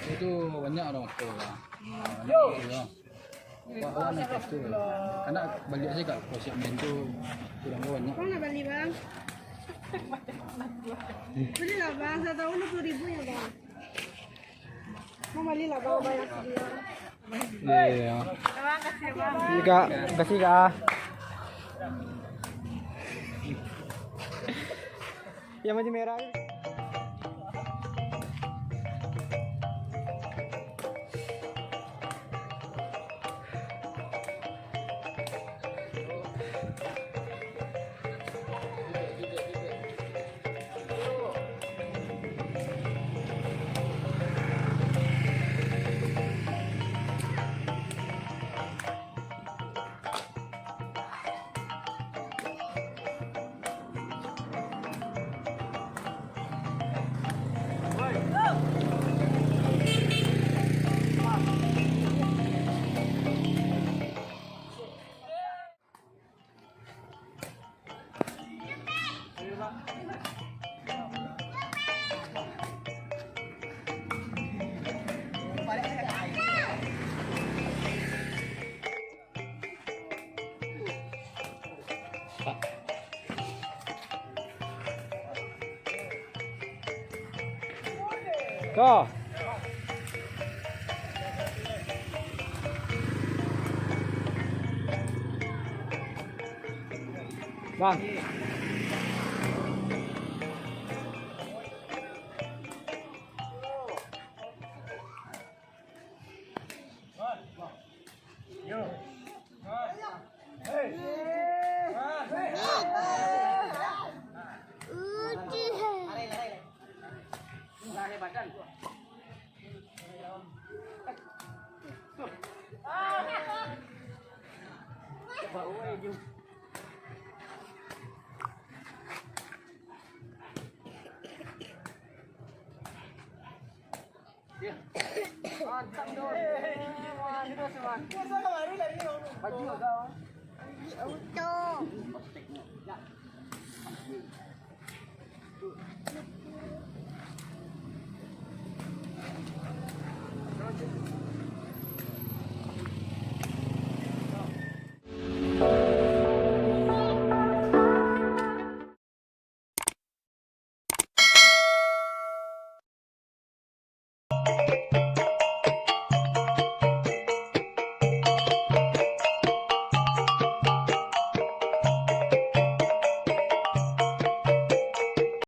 Itu banyak orang tuh lah. Wah, naik itu. Karena balik aja kak, kalau siap main tuh kurang banyak. Kau nak beli bang? Beli lah bang, saya tahu 60.000 ya bang. Mau beli lah bang, banyak dia. Iya. Bang, kasih bang. Iya kak, kasih kak. Yang masih merah. Go. Bang. Auto.